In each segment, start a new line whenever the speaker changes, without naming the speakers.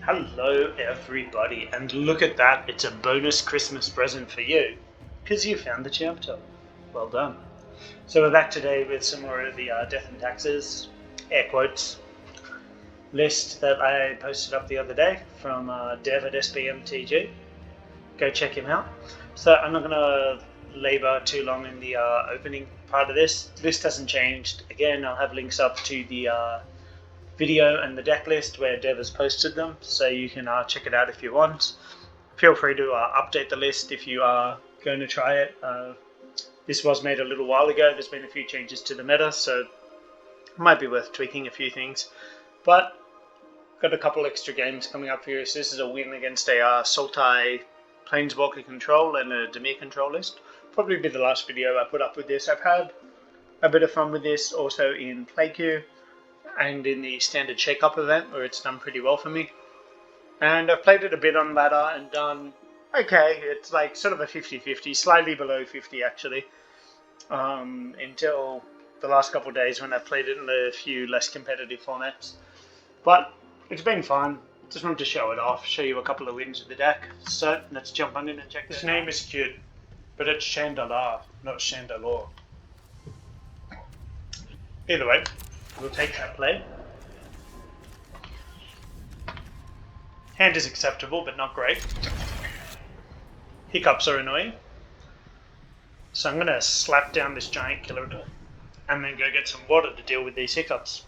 Hello everybody, and look at that, it's a bonus Christmas present for you, because you found the chapter. Well done. So we're back today with some more of the Death and Taxes, air quotes, list that I posted up the other day from Dev at MTG. Go check him out. So I'm not going to labour too long in the opening part of this. The list hasn't changed. Again, I'll have links up to the video and the deck list where Dev has posted them, so you can check it out if you want. Feel free to update the list if you are going to try it. This was made a little while ago. There's been a few changes to the meta, so it might be worth tweaking a few things. But got a couple extra games coming up for you. So this is a win against a Sultai Planeswalker control and a Dimir control list. Probably be the last video I put up with this. I've had a bit of fun with this also in play queue and in the standard shake-up event where it's done pretty well for me. And I've played it a bit on ladder and done okay. It's like sort of a 50-50, slightly below 50 actually, until the last couple of days when I've played it in a few less competitive formats. But it's been fun. Just wanted to show it off, show you a couple of wins with the deck. So let's jump on in and check this. This name is cute, but it's Chandelier, not Chandelure. Either way, we'll take that play. Hand is acceptable, but not great. Hiccups are annoying. So I'm going to slap down this giant killer and then go get some water to deal with these hiccups.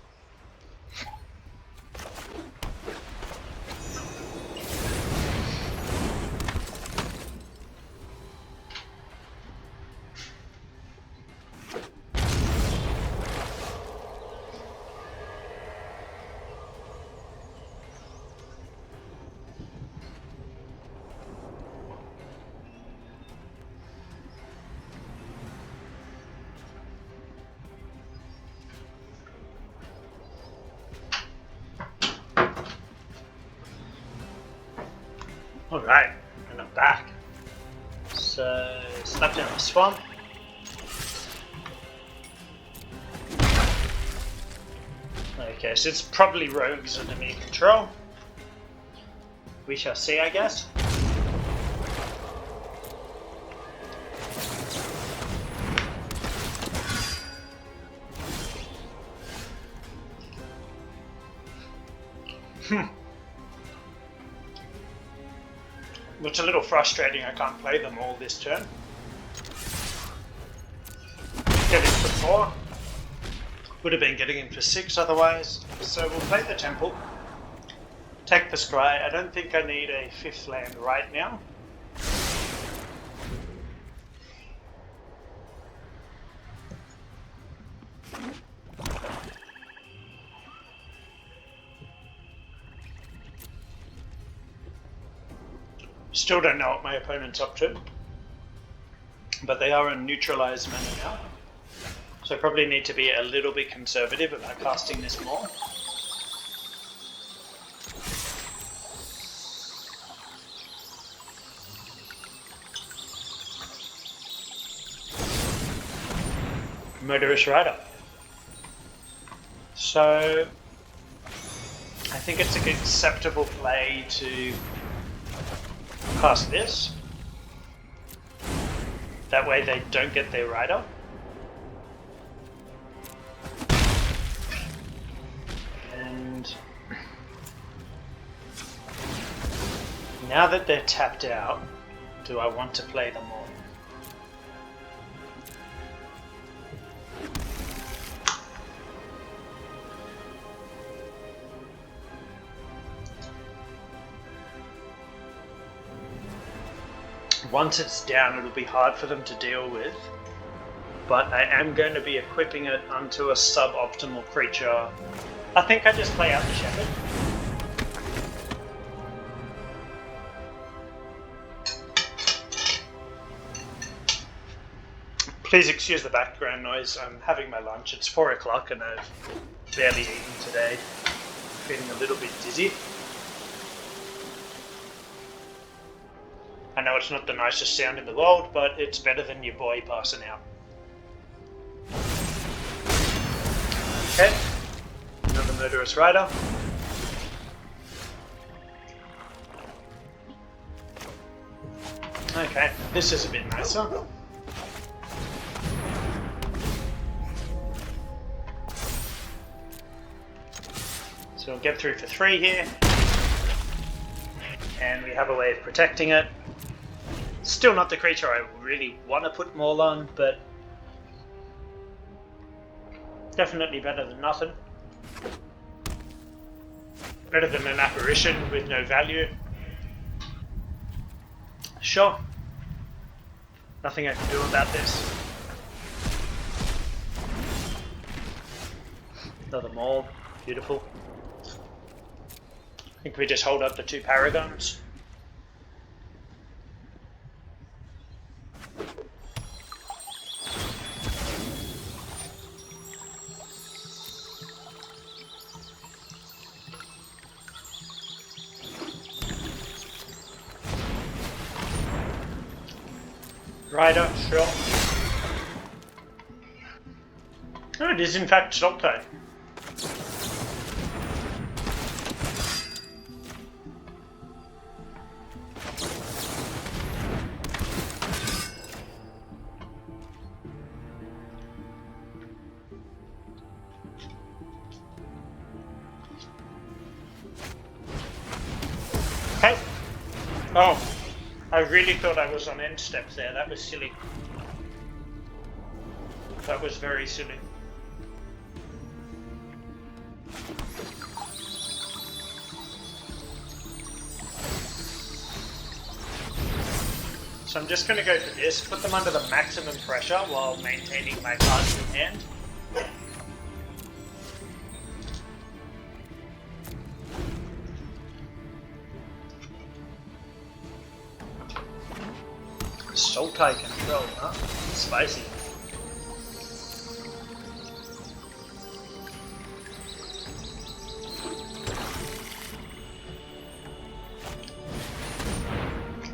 Alright, and I'm back. So, slap down the swamp. Okay, so it's probably rogues under me control. We shall see, I guess. It's a little frustrating I can't play them all this turn. Get in for 4. Would have been getting in for 6 otherwise. So we'll play the Temple. Take the Scry. I don't think I need a 5th land right now. Still don't know what my opponent's up to, but they are a neutralized mana now, so I probably need to be a little bit conservative about casting this more. Murderous Rider. So I think it's an acceptable play to cast this. That way they don't get their rider. And now that they're tapped out, do I want to play them all? Once it's down, it'll be hard for them to deal with, but I am going to be equipping it onto a suboptimal creature. I think I just play out the Shepherd. Please excuse the background noise, I'm having my lunch. It's 4 o'clock and I've barely eaten today. Feeling a little bit dizzy. I know it's not the nicest sound in the world, but it's better than your boy passing out. Okay, another Murderous Rider. Okay, this is a bit nicer. So we'll get through for 3 here. And we have a way of protecting it. Still not the creature I really want to put Maul on, but definitely better than nothing. Better than an apparition with no value. Sure. Nothing I can do about this. Another Maul. Beautiful. I think we just hold up the 2 Paragons. Rider, sure. Oh, it is in fact Sultai. Okay. Oh. I really thought I was on end steps there. That was silly. That was very silly. So I'm just going to go for this, put them under the maximum pressure while maintaining my cards in hand. Sultai control, huh? Spicy.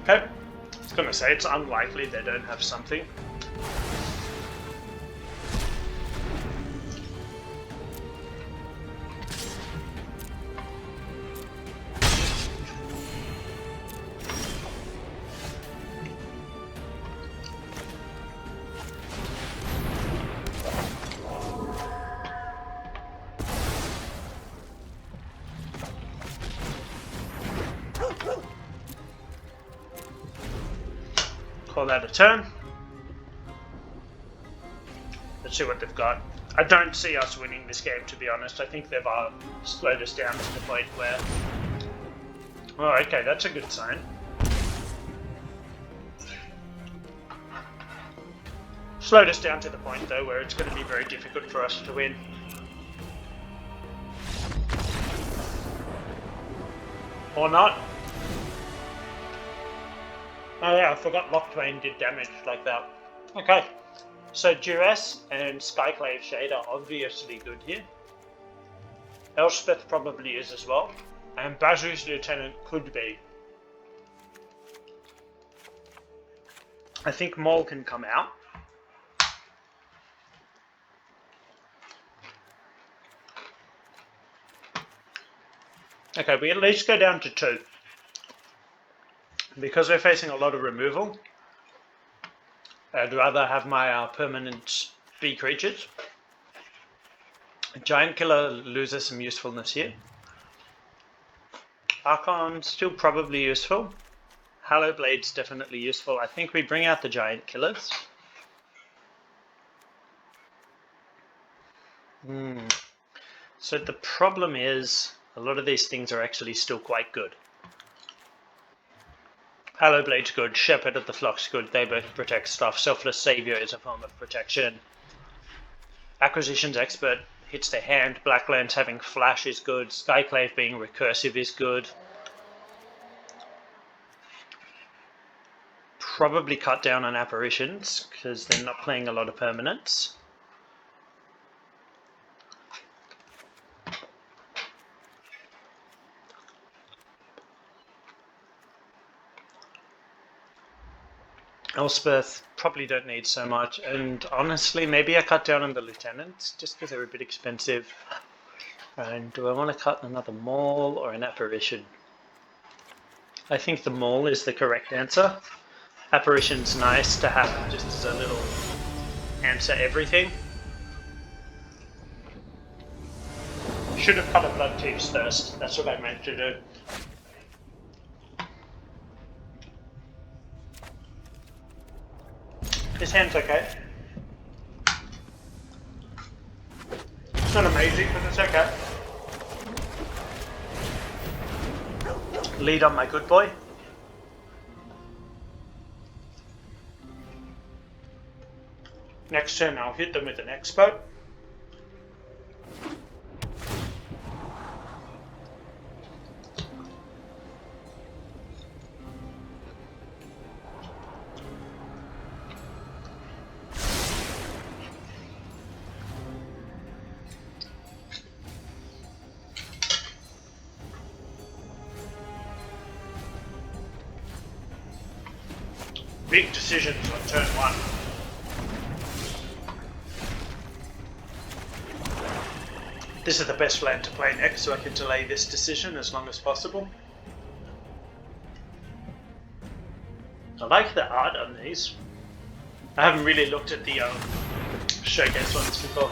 Okay. I was gonna say it's unlikely they don't have something. Call that a turn. Let's see what they've got. I don't see us winning this game, to be honest. I think they've slowed us down to the point where... Oh, okay, that's a good sign. Slowed us down to the point, though, where it's going to be very difficult for us to win. Or not. Oh yeah, I forgot Lockbane did damage like that. Okay, so Duress and Skyclave Shade are obviously good here. Elspeth probably is as well. And Bazu's Lieutenant could be. I think Maul can come out. Okay, we at least go down to 2. Because we're facing a lot of removal, I'd rather have my permanent B creatures. A Giant Killer loses some usefulness here. Archon still probably useful. Hallow Blade's definitely useful. I think we bring out the Giant Killers. So the problem is, a lot of these things are actually still quite good. Hallowblade's good, Shepherd of the Flock's good, they both protect stuff. Selfless Savior is a form of protection. Acquisitions Expert hits the hand, Blacklands having Flash is good, Skyclave being recursive is good. Probably cut down on Apparitions, because they're not playing a lot of permanents. Elspeth probably don't need so much, and honestly maybe I cut down on the lieutenants just because they're a bit expensive. And do I want to cut another Maul or an Apparition? I think the Maul is the correct answer. Apparition's nice to have just as a little answer everything. Should have cut a Blood Thieves first, that's what I meant to do. This hand's okay. It's not amazing, but it's okay. Lead on my good boy. Next turn I'll hit them with an Expo. Big decisions on turn 1. This is the best land to play next, so I can delay this decision as long as possible. I like the art on these. I haven't really looked at the showcase ones before.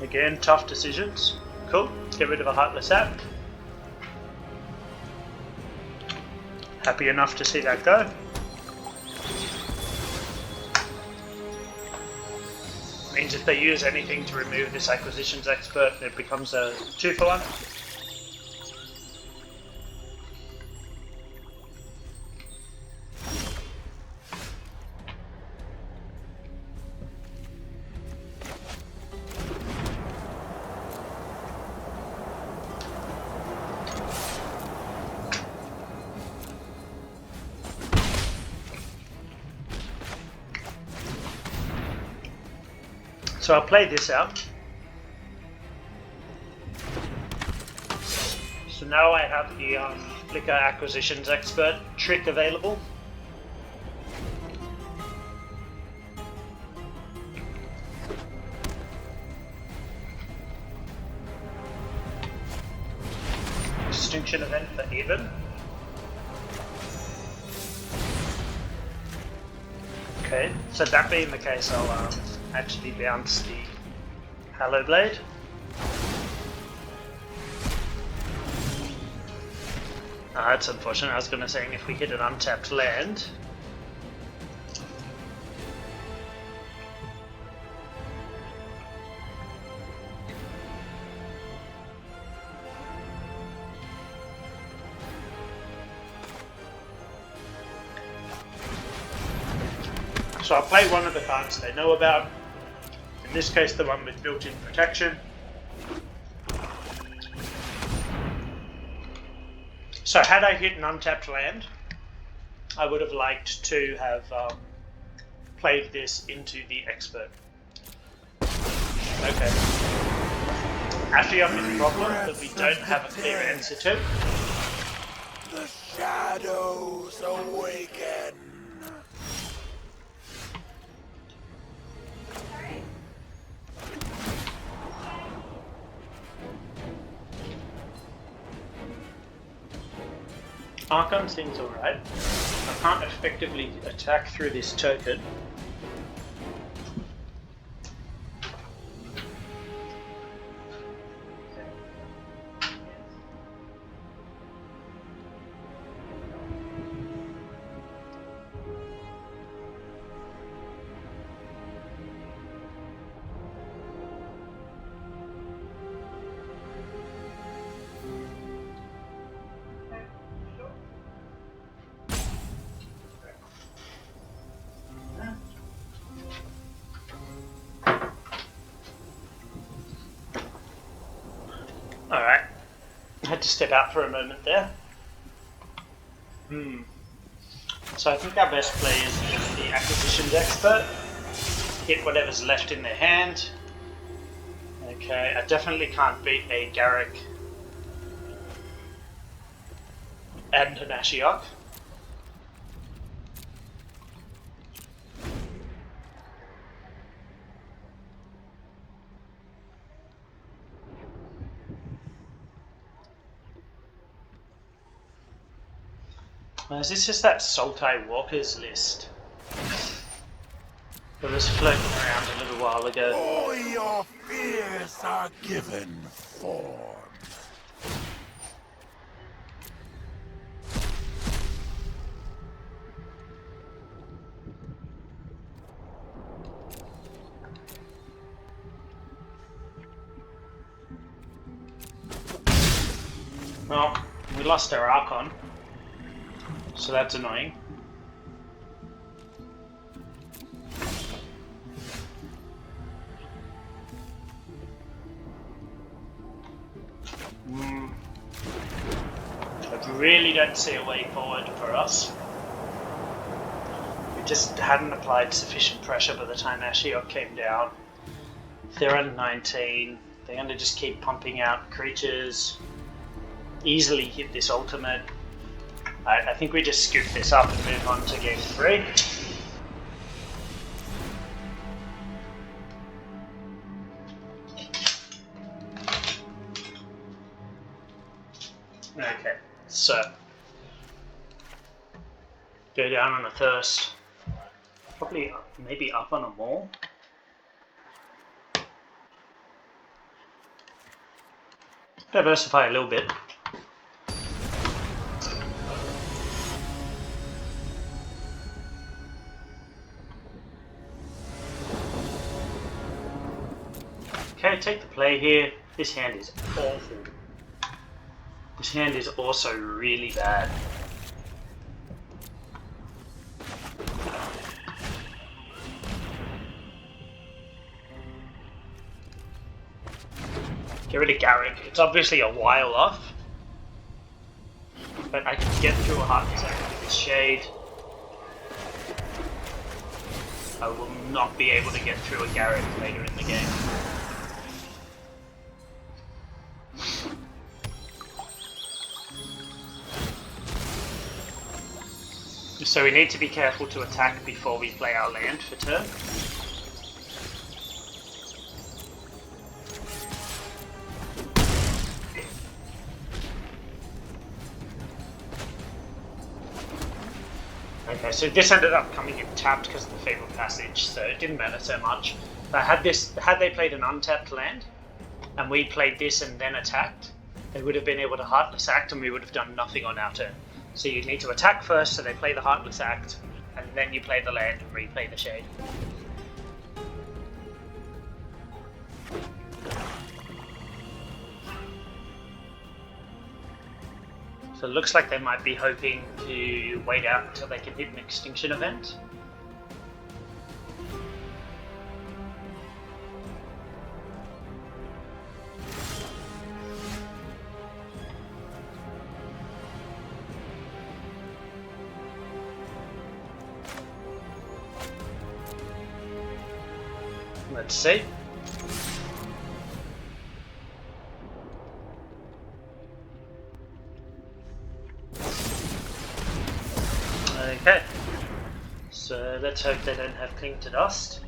Again, tough decisions. Cool. Get rid of a Heartless App. Happy enough to see that go. Means if they use anything to remove this Acquisitions Expert, it becomes a 2-for-1. So I'll play this out. So now I have the Flicker Acquisitions Expert trick available. Distinction event for even. Okay, so that being the case, I'll actually bounce the Hallow Blade. That's unfortunate. I was going to say if we hit an untapped land. So I'll play one of the cards they know about. In this case, the one with built-in protection. So had I hit an untapped land, I would have liked to have played this into the Expert. Okay. Actually, I'm in a problem that we don't have a clear answer to.
The shadows awaken.
Archon seems alright. I can't effectively attack through this token. Alright, I had to step out for a moment there. So I think our best play is just the Acquisitions Expert. Hit whatever's left in their hand. Okay, I definitely can't beat a Garrick and an Ashiok. Is this just that Sultai Walker's list that was floating around a little while ago?
All your fears are given form.
Well, we lost our Archon, so that's annoying. I really don't see a way forward for us. We just hadn't applied sufficient pressure by the time Ashiok came down. They're on 19. They're going to just keep pumping out creatures. Easily hit this ultimate. I think we just scoop this up and move on to game 3. Okay, so go down on a thirst. Probably maybe up on a mall. Diversify a little bit. Okay, take the play here. This hand is awful. This hand is also really bad. Get rid of Garrick. It's obviously a while off, but I can get through a Heartless Act with this Shade. I will not be able to get through a Garrick later in the game. So we need to be careful to attack before we play our land for turn. Okay, so this ended up coming in tapped because of the Fabled Passage, so it didn't matter so much. But had they played an untapped land, and we played this and then attacked, they would have been able to Heartless Act and we would have done nothing on our turn. So you need to attack first, so they play the Heartless Act, and then you play the land and replay the Shade. So it looks like they might be hoping to wait out until they can hit an extinction event. Let's see. Okay, so let's hope they don't have Cling to Dust.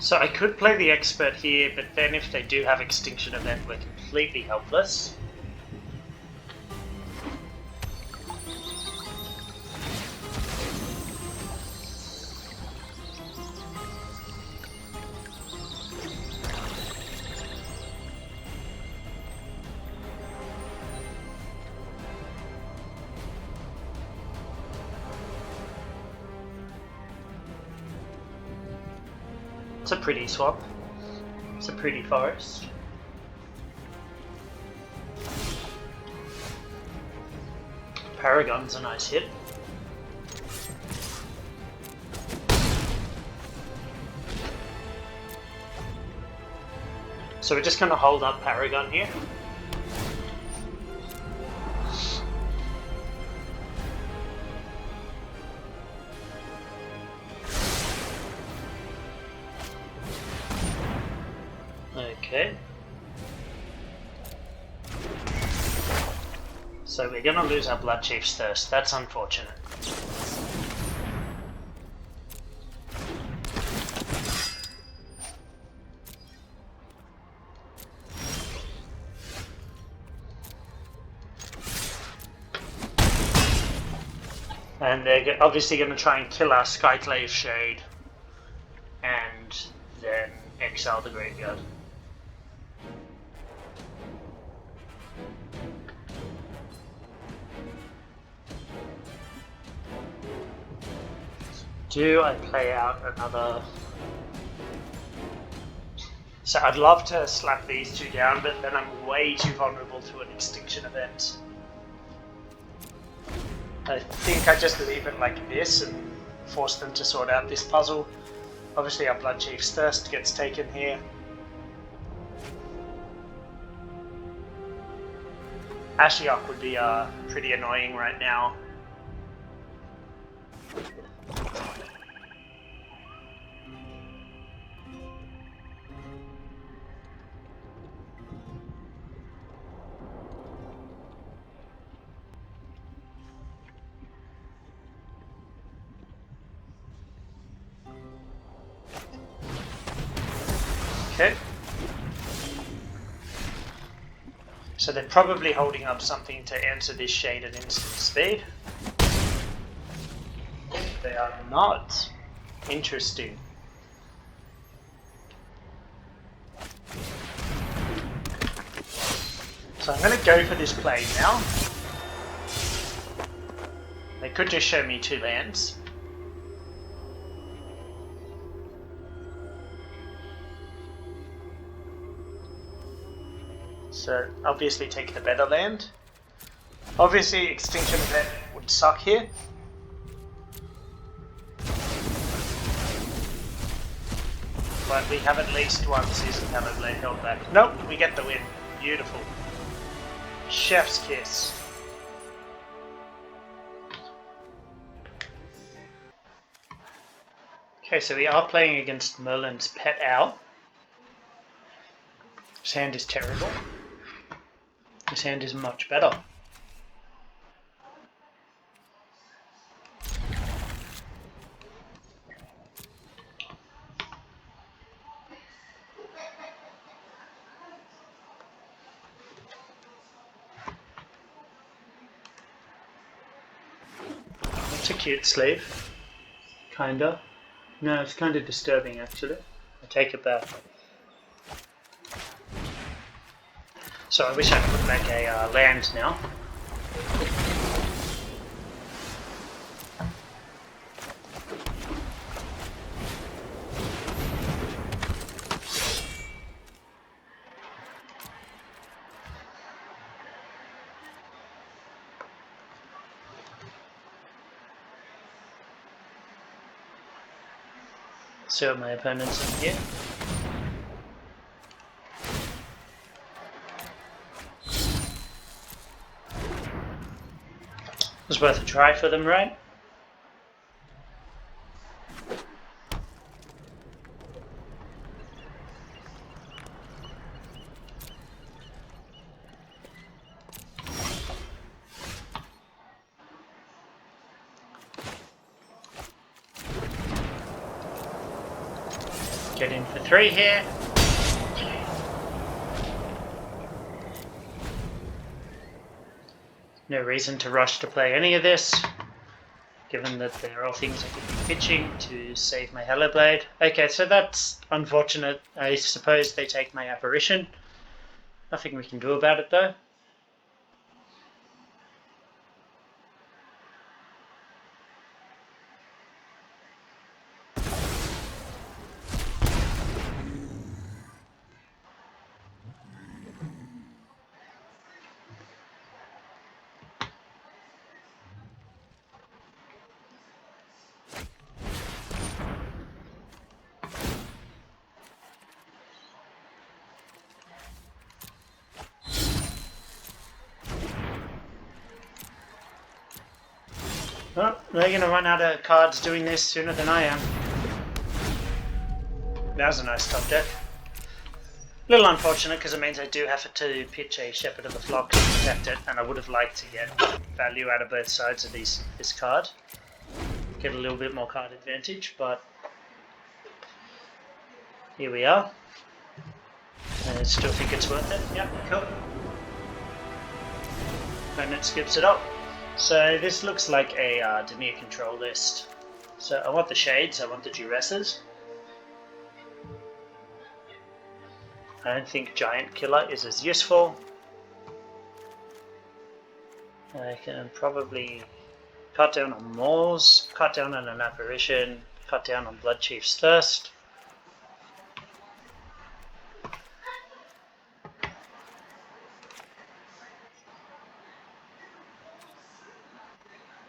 So I could play the Expert here, but then if they do have Extinction Event, we're completely helpless. It's a pretty swamp. It's a pretty forest. Paragon's a nice hit. So we're just going to hold up Paragon here. So we're going to lose our Blood Chief's Thirst. That's unfortunate. And they're obviously going to try and kill our Skyclave Shade and then exile the graveyard. Do I play out another? So I'd love to slap these two down, but then I'm way too vulnerable to an extinction event. I think I just leave it like this and force them to sort out this puzzle. Obviously our Blood Chief's Thirst gets taken here. Ashiok would be pretty annoying right now. Okay. So they're probably holding up something to answer this shade at instant speed. They are not. Interesting. So I'm going to go for this play now. They could just show me 2 lands. So obviously take the better land. Obviously Extinction Event would suck here. But we have at least one Season Talonblade held back. Nope, we get the win. Beautiful. Chef's kiss. Okay, so we are playing against Merlin's Pet Owl. His hand is terrible. His hand is much better. It's a cute sleeve. Kinda. No, it's kinda disturbing actually. I take it back. So I wish I could make a land now. See what my opponent's in here. It was worth a try for them, right? Get in for 3 here. No reason to rush to play any of this, given that there are things I could be pitching to save my Hellblade. Okay, so that's unfortunate. I suppose they take my Apparition. Nothing we can do about it though. Well, they're going to run out of cards doing this sooner than I am. That was a nice top deck. A little unfortunate because it means I do have to pitch a Shepherd of the Flock to protect it, and I would have liked to get value out of both sides of this card. Get a little bit more card advantage, but here we are. I still think it's worth it. Yep, cool. Opponent skips it up. So this looks like a Demir control list. So I want the Shades, I want the Duresses. I don't think Giant Killer is as useful. I can probably cut down on Maws, cut down on an Apparition, cut down on Blood Chief's Thirst.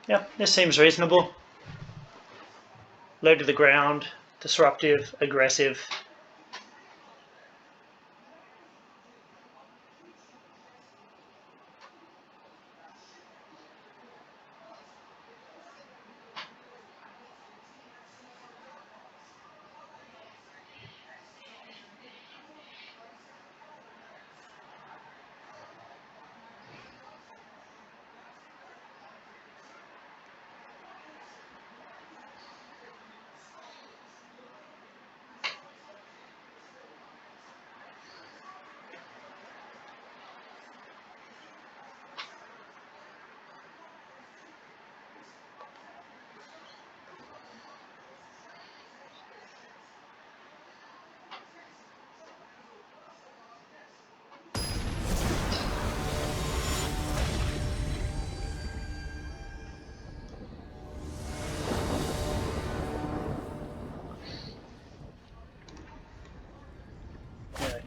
Yeah, this seems reasonable. Low to the ground, disruptive, aggressive.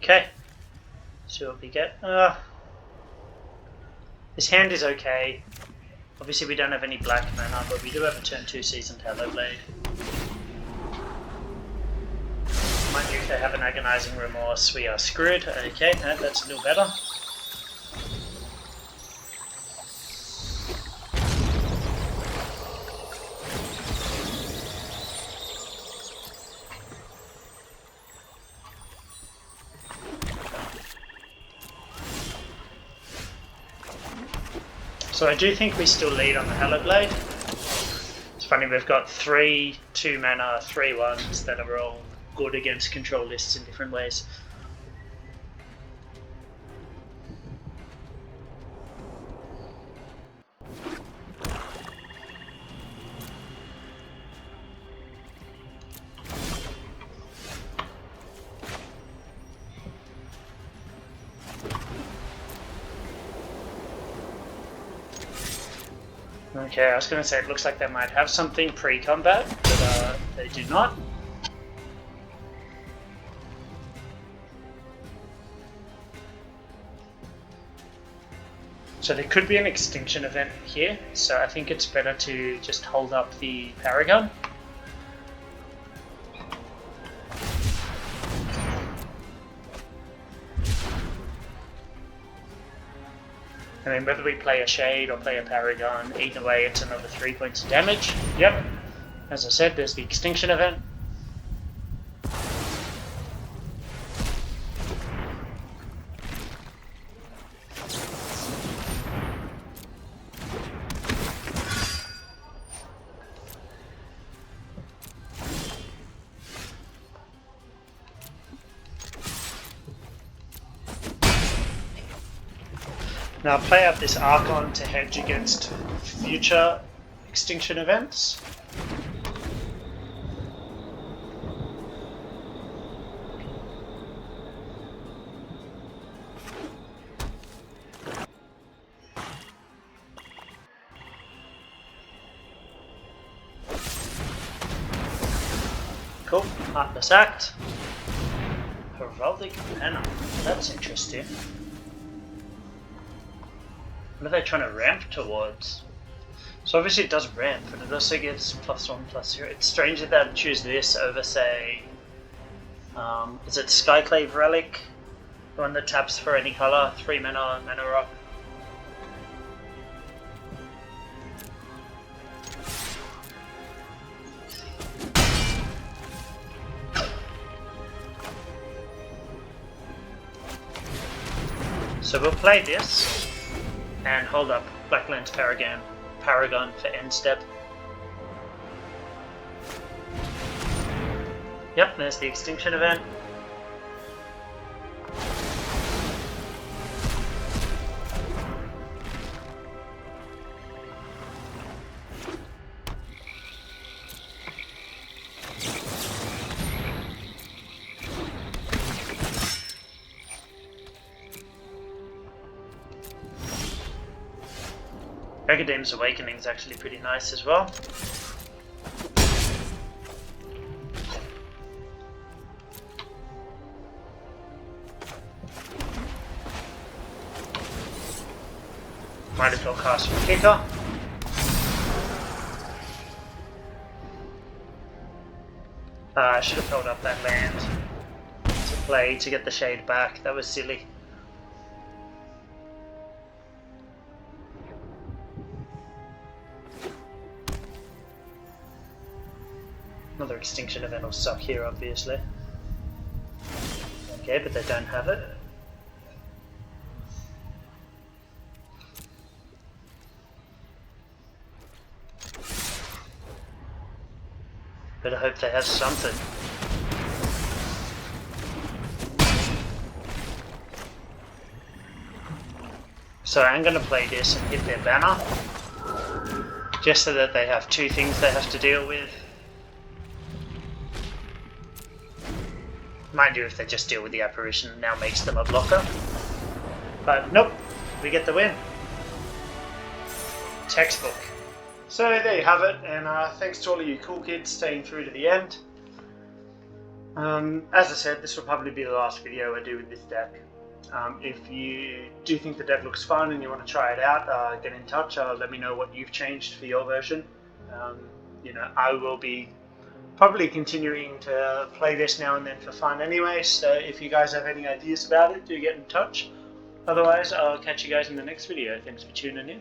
Okay, see what we get. This hand is okay. Obviously we don't have any black mana, but we do have a turn 2 Seasoned Hallowblade. Mind you, if they have an Agonizing Remorse, we are screwed. Okay, that's a little better. So I do think we still lead on the Hallowblade. It's funny, we've got 3 2-mana 3/1s that are all good against control lists in different ways. Okay, I was going to say it looks like they might have something pre-combat, but they do not. So there could be an extinction event here, so I think it's better to just hold up the Paragon. I mean, whether we play a Shade or play a Paragon, either way it's another 3 points of damage. Yep, as I said, there's the Extinction event. Now play out this Archon to hedge against future extinction events. Cool, Heartless Act. Heraldic Banner, that's interesting. What are they trying to ramp towards? So obviously it does ramp, but it also gives +1/+0. It's strange that they'd choose this over, say, is it Skyclave Relic? The one that taps for any color, 3 mana, mana rock. So we'll play this and hold up Blackland's Paragon for end step. Yep, there's the extinction event. Regadim's Awakening is actually pretty nice as well. Might as well cast for Kicker. I should have held up that land to play to get the Shade back. That was silly. Another extinction event will suck here, obviously. Okay, but they don't have it. But I hope they have something. So I'm going to play this and hit their banner, just so that they have two things they have to deal with. Mind you, if they just deal with the apparition, it now makes them a blocker. But nope, we get the win. Textbook. So there you have it, and thanks to all of you cool kids staying through to the end. As I said, this will probably be the last video I do with this deck. If you do think the deck looks fun and you want to try it out, get in touch. Let me know what you've changed for your version. You know, I will be probably continuing to play this now and then for fun anyway, so if you guys have any ideas about it, do get in touch. Otherwise, I'll catch you guys in the next video. Thanks for tuning in.